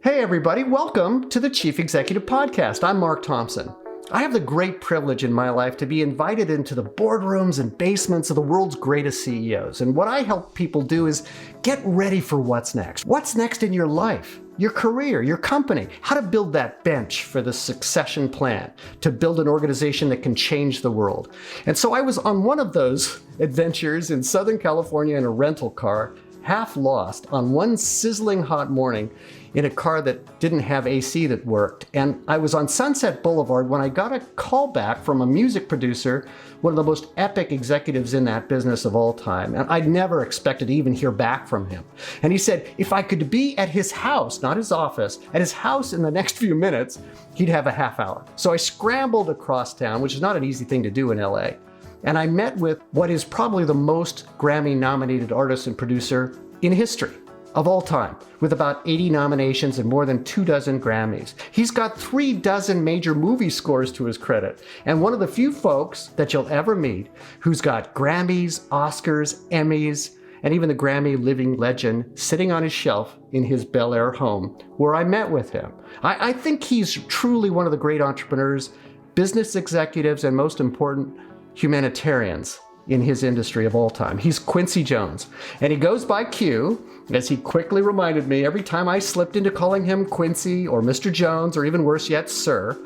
Hey everybody, welcome to the Chief Executive Podcast. I'm Mark Thompson. I have the great privilege in my life to be invited into the boardrooms and basements of the world's greatest CEOs. And what I help people do is get ready for what's next. What's next in your life, your career, your company, how to build that bench for the succession plan, to build an organization that can change the world. And so I was on one of those adventures in Southern California in a rental car, half lost on one sizzling hot morning in a car that didn't have AC that worked. And I was on Sunset Boulevard when I got a call back from a music producer, one of the most epic executives in that business of all time. And I'd never expected to even hear back from him. And he said, if I could be at his house, not his office, at his house in the next few minutes, he'd have a half hour. So I scrambled across town, which is not an easy thing to do in LA. And I met with what is probably the most Grammy-nominated artist and producer in history of all time, with about 80 nominations and more than 24 Grammys. He's got 36 major movie scores to his credit, and one of the few folks that you'll ever meet who's got Grammys, Oscars, Emmys, and even the Grammy Living Legend sitting on his shelf in his Bel Air home, where I met with him. I think he's truly one of the great entrepreneurs, business executives, and most important, humanitarians in his industry of all time. He's Quincy Jones, and he goes by Q, as he quickly reminded me every time I slipped into calling him Quincy or Mr. Jones, or even worse yet, Sir.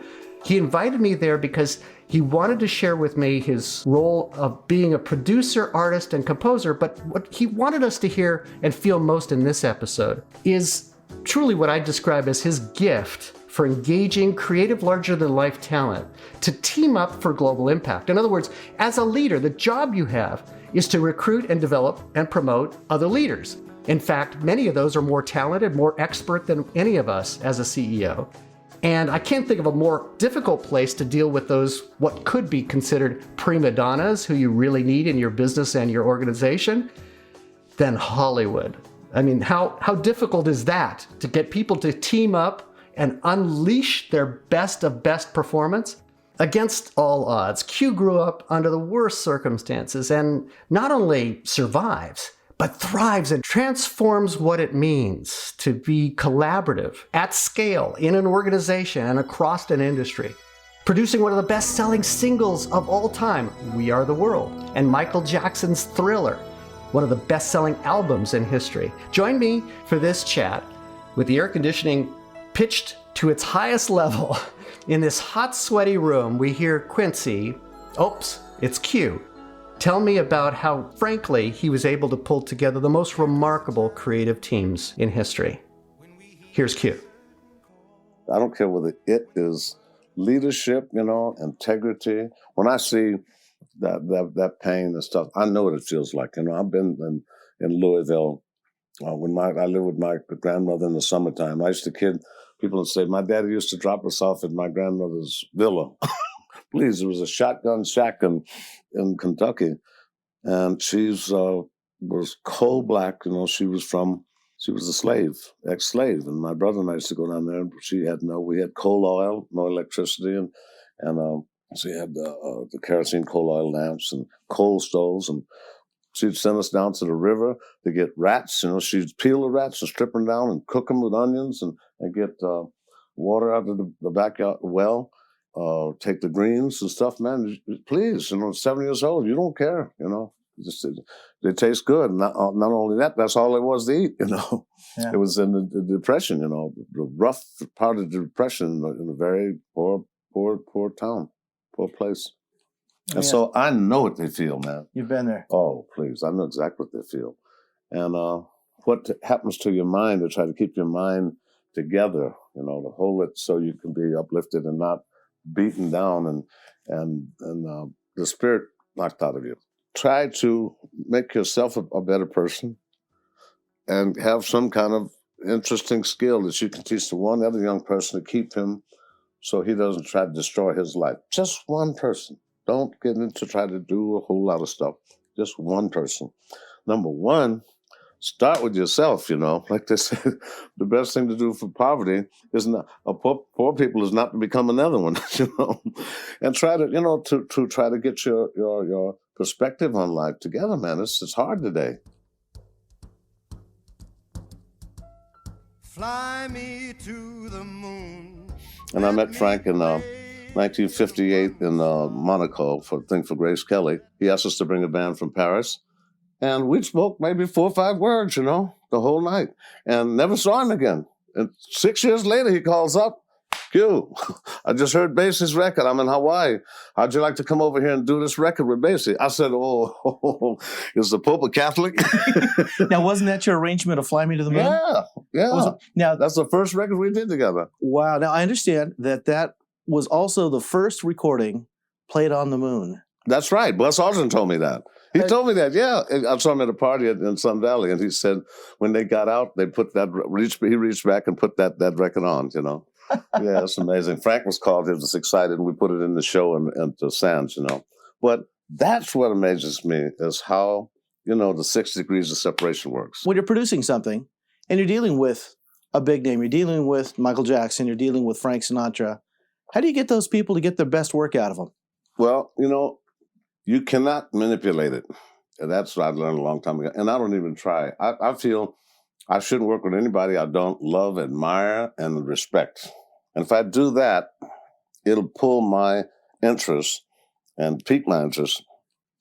He invited me there because he wanted to share with me his role of being a producer, artist, and composer, but what he wanted us to hear and feel most in this episode is truly what I describe as his gift for engaging creative, larger-than-life talent to team up for global impact. In other words, as a leader, the job you have is to recruit and develop and promote other leaders. In fact, many of those are more talented, more expert than any of us as a CEO. And I can't think of a more difficult place to deal with those, what could be considered prima donnas, who you really need in your business and your organization, than Hollywood. I mean, how difficult is that, to get people to team up and unleash their best of best performance? Against all odds, Q grew up under the worst circumstances and not only survives, but thrives and transforms what it means to be collaborative at scale in an organization and across an industry, producing one of the best-selling singles of all time, We Are the World, and Michael Jackson's Thriller, one of the best-selling albums in history. Join me for this chat with the air conditioning pitched to its highest level. In this hot, sweaty room, we hear Quincy, oops, it's Q, tell me about how, frankly, he was able to pull together the most remarkable creative teams in history. Here's Q. I don't care whether it is leadership, integrity. When I see that pain and stuff, I know what it feels like. I've been in Louisville when I lived with my grandmother in the summertime. I used to kid people and say, my daddy used to drop us off at my grandmother's villa. Please, it was a shotgun shack in Kentucky. And she was coal black, she was a slave, ex-slave. And my brother and I used to go down there, and we had coal oil, no electricity. And so we had the kerosene coal oil lamps and coal stoves. And she'd send us down to the river to get rats. She'd peel the rats and strip them down and cook them with onions and get water out of the backyard well, take the greens and stuff. Man, please, 7 years old, you don't care, Just, they taste good. Not only that, that's all there was to eat, Yeah. It was in the Depression, the rough part of the Depression in a very poor town, poor place. And so I know what they feel, man. You've been there. Oh, please. I know exactly what they feel. And what happens to your mind to try to keep your mind together, to hold it so you can be uplifted and not beaten down and the spirit knocked out of you. Try to make yourself a better person and have some kind of interesting skill that you can teach to one other young person to keep him so he doesn't try to destroy his life. Just one person. Don't get into try to do a whole lot of stuff. Just one person. Number one, start with yourself, Like they said, the best thing to do for poverty is not, poor people is not to become another one, And try to, to try to get your perspective on life together, man. It's hard today. Fly me to the moon. And I met Frank in 1958 in Monaco for a thing for Grace Kelly. He asked us to bring a band from Paris. And we spoke maybe 4 or 5 words, the whole night. And never saw him again. And 6 years later, he calls up, Q, I just heard Basie's record. I'm in Hawaii. How'd you like to come over here and do this record with Basie? I said, is the Pope a Catholic? Now, wasn't that your arrangement of Fly Me to the Moon? Yeah. Now, that's the first record we did together. Wow. Now, I understand that was also the first recording played on the moon. That's right. Buzz Aldrin told me that. He told me that, yeah. I saw him at a party in Sun Valley, and he said when they got out, they put he reached back and put that record on, Yeah, it's amazing. Frank was called. He was excited, and we put it in the show and to Sands, But that's what amazes me is how, the 6 degrees of separation works. When you're producing something and you're dealing with a big name, you're dealing with Michael Jackson, you're dealing with Frank Sinatra, how do you get those people to get their best work out of them? Well, you cannot manipulate it. And that's what I learned a long time ago. And I don't even try. I feel I shouldn't work with anybody I don't love, admire, and respect. And if I do that, it'll pull my interest and pique my interest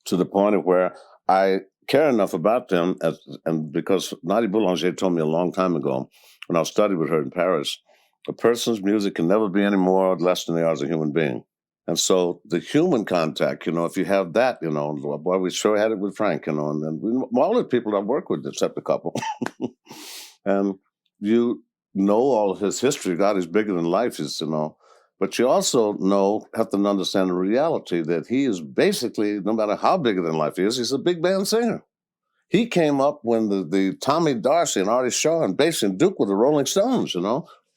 to the point of where I care enough about them. And because Nadia Boulanger told me a long time ago, when I studied with her in Paris, a person's music can never be any more or less than they are as a human being. And so the human contact, if you have that, boy, we sure had it with Frank, and all the people I work with, except a couple. And you know all of his history. God is bigger than life is, But you also have to understand the reality that he is basically, no matter how bigger than life is, he's a big band singer. He came up when the Tommy Darcy and Artie Shaw and Basie and Duke were the Rolling Stones,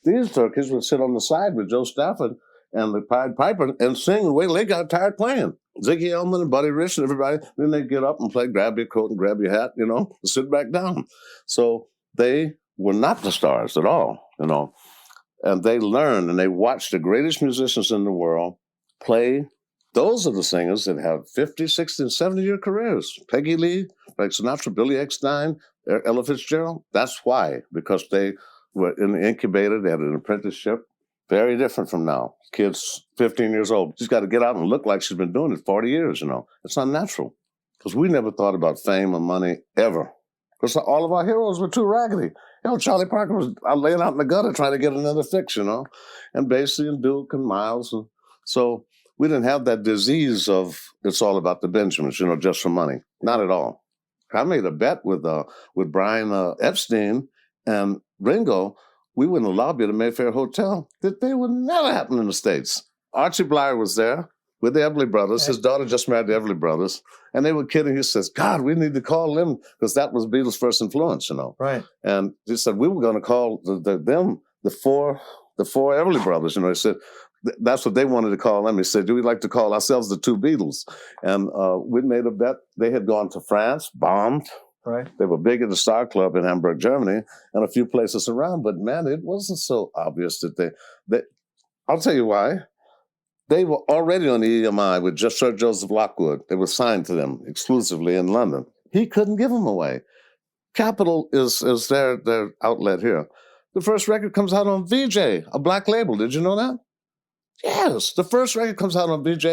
These turkeys would sit on the side with Joe Stafford and the Pied Piper and sing and wait till they got tired playing. Ziggy Elman and Buddy Rich and everybody, then they'd get up and play Grab Your Coat and Grab Your Hat, and sit back down. So they were not the stars at all, And they learned and they watched the greatest musicians in the world play. Those are the singers that have 50, 60, and 70-year careers. Peggy Lee, Frank Sinatra, Billy Eckstine, Ella Fitzgerald. That's why, because they were in the incubator, they had an apprenticeship. Very different from now. Kids 15 years old. She's got to get out and look like she's been doing it 40 years, It's unnatural. Because we never thought about fame or money ever. Because all of our heroes were too raggedy. Charlie Parker was laying out in the gutter trying to get another fix, And Basie and Duke and Miles. And so we didn't have that disease of it's all about the Benjamins, just for money. Not at all. I made a bet with Brian Epstein and Ringo. We were in the lobby at the Mayfair Hotel that they would never happen in the States. Archie Blyer was there with the Everly Brothers. His daughter just married the Everly Brothers. And they were kidding. He says, God, we need to call them because that was Beatles' first influence, Right. And he said, we were going to call them the four Everly Brothers. He said, that's what they wanted to call them. He said, do we like to call ourselves the two Beatles? And we made a bet. They had gone to France, bombed. Right. They were big at the Star Club in Hamburg, Germany, and a few places around. But, man, it wasn't so obvious that they I'll tell you why. They were already on the EMI with just Sir Joseph Lockwood. They were signed to them exclusively in London. He couldn't give them away. Capitol is their outlet here. The first record comes out on VJ, a black label. Did you know that? Yes. The first record comes out on VJ,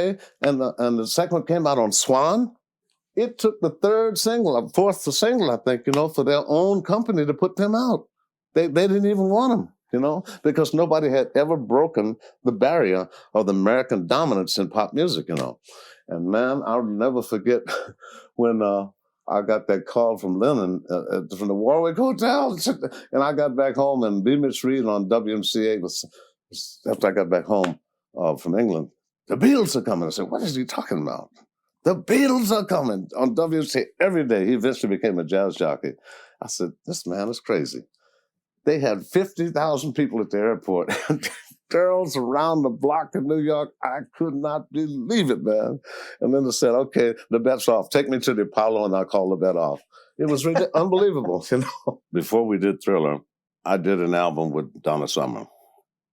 and the second one came out on Swan. It took the fourth single, I think, for their own company to put them out. They didn't even want them, because nobody had ever broken the barrier of the American dominance in pop music, And, man, I'll never forget when I got that call from Lennon from the Warwick Hotel. And I got back home, and B. Mitch Reed on WMCA was after I got back home from England. The Beatles are coming. I said, what is he talking about? The Beatles are coming on WMCA every day. He eventually became a jazz jockey. I said, this man is crazy. They had 50,000 people at the airport. Girls around the block in New York. I could not believe it, man. And then they said, okay, the bet's off. Take me to the Apollo and I'll call the bet off. It was really unbelievable, Before we did Thriller, I did an album with Donna Summer.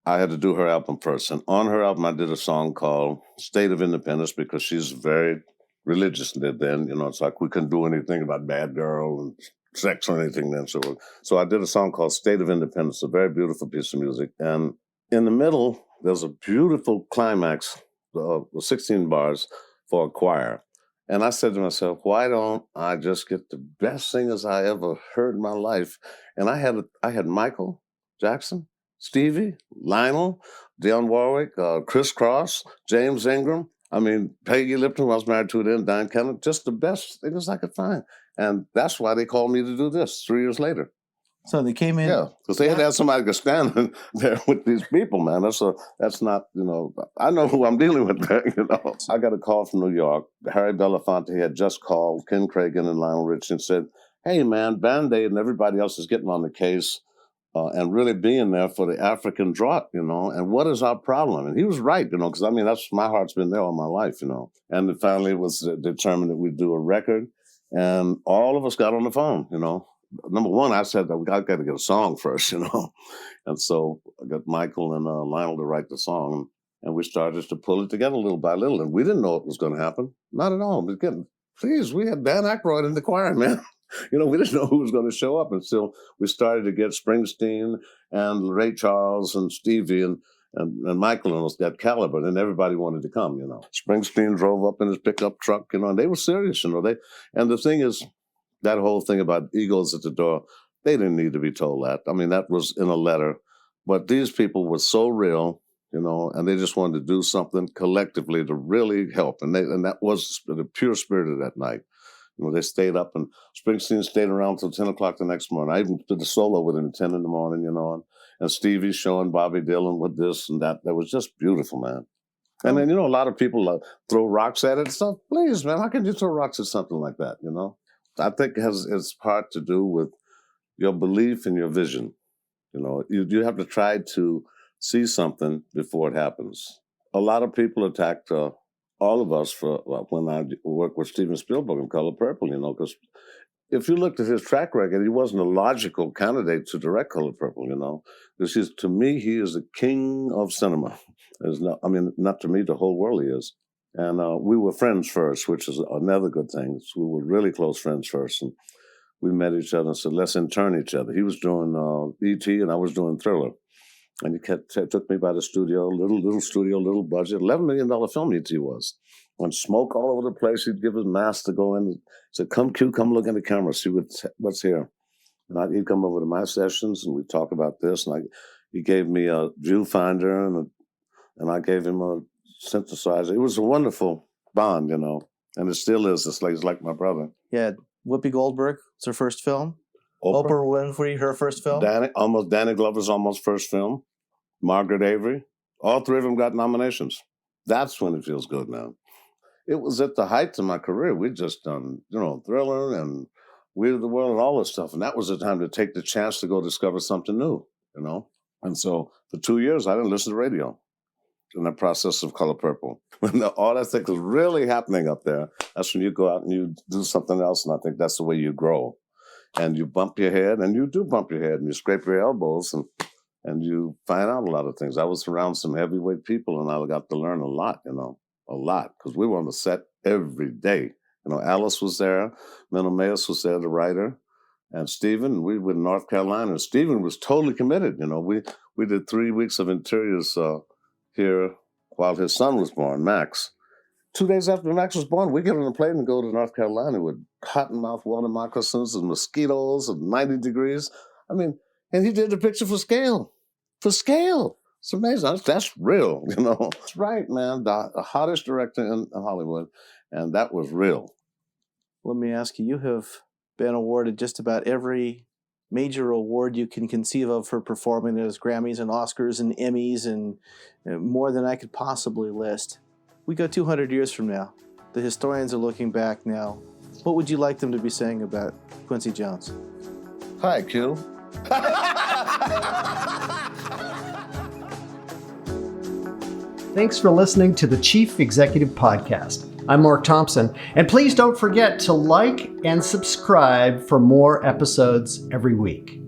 I had to do her album first. And on her album, I did a song called State of Independence because she's very religious then. It's like we couldn't do anything about Bad Girl and sex or anything then. So I did a song called State of Independence, a very beautiful piece of music. And in the middle, there's a beautiful climax, 16 bars for a choir. And I said to myself, why don't I just get the best singers I ever heard in my life? And I had Michael Jackson, Stevie, Lionel, Dionne Warwick, Criss Cross, James Ingram. I mean, Peggy Lipton, who I was married to then, Diane Kennedy, just the best singers I could find. And that's why they called me to do this 3 years later. So they came in. Yeah, because they had to have somebody to stand there with these people, man. That's not, I know who I'm dealing with there, I got a call from New York. Harry Belafonte had just called Ken Cragen and Lionel Richie and said, hey, man, Band-Aid and everybody else is getting on the case and really being there for the African drought, and what is our problem? And he was right, because, that's my heart's been there all my life, And it finally was determined that we'd do a record, and all of us got on the phone, Number one, I said that we got to get a song first, And so I got Michael and Lionel to write the song, and we started to pull it together little by little. And we didn't know it was going to happen. Not at all. Please, we had Dan Aykroyd in the choir, man. We didn't know who was going to show up until we started to get Springsteen and Ray Charles and Stevie and Michael and that caliber, and everybody wanted to come, Springsteen drove up in his pickup truck, and they were serious, and the thing is, that whole thing about egos at the door, they didn't need to be told that. That was in a letter. But these people were so real, and they just wanted to do something collectively to really help. And that was the pure spirit of that night. They stayed up, and Springsteen stayed around till 10 o'clock the next morning. I even did a solo with him at 10 in the morning, and Stevie showing Bobby Dylan with this and that. That was just beautiful, man. And then, a lot of people throw rocks at it and stuff. Please, man, how can you throw rocks at something like that, I think it's part to do with your belief and your vision. You have to try to see something before it happens. A lot of people attacked all of us when I worked with Steven Spielberg in Color Purple, because if you looked at his track record, he wasn't a logical candidate to direct Color Purple, because to me, he is the king of cinema. Not to me, the whole world he is. And we were friends first, which is another good thing. We were really close friends first. And we met each other and said, let's intern each other. He was doing E.T. and I was doing Thriller. And he took me by the studio, little studio, little budget, $11 million film E.T. was. And smoke all over the place. He'd give his mask to go in. He said, come look in the camera, see what's here. And he'd come over to my sessions and we'd talk about this. And he gave me a viewfinder and I gave him a synthesizer. It was a wonderful bond, and it still is. It's like my brother. Yeah, Whoopi Goldberg, it's her first film. Oprah Winfrey, her first film. Danny Glover's almost first film. Margaret Avery. All three of them got nominations. That's when it feels good, man. It was at the height of my career. We'd just done, Thriller and We of the World and all this stuff. And that was the time to take the chance to go discover something new, And so for 2 years, I didn't listen to radio. In the process of Color Purple. When all that thing is really happening up there, that's when you go out and you do something else, and I think that's the way you grow. And you bump your head, and you do bump your head, and you scrape your elbows, and you find out a lot of things. I was around some heavyweight people, and I got to learn a lot, a lot, because we were on the set every day. Alice was there, Menno Mayes was there, the writer, and Stephen, we were in North Carolina, and Stephen was totally committed. We did 3 weeks of interiors here while his son was born, Max. 2 days after Max was born, we get on a plane and go to North Carolina with cottonmouth water moccasins and mosquitoes and 90 degrees. And he did the picture for scale. For scale. It's amazing. That's real, That's right, man. The hottest director in Hollywood. And that was real. Let me ask you, you have been awarded just about every major award you can conceive of for performing. There's Grammys and Oscars and Emmys and more than I could possibly list. We go 200 years from now. The historians are looking back now. What would you like them to be saying about Quincy Jones? Hi, Q. Thanks for listening to the Chief Executive Podcast. I'm Mark Thompson, and please don't forget to like and subscribe for more episodes every week.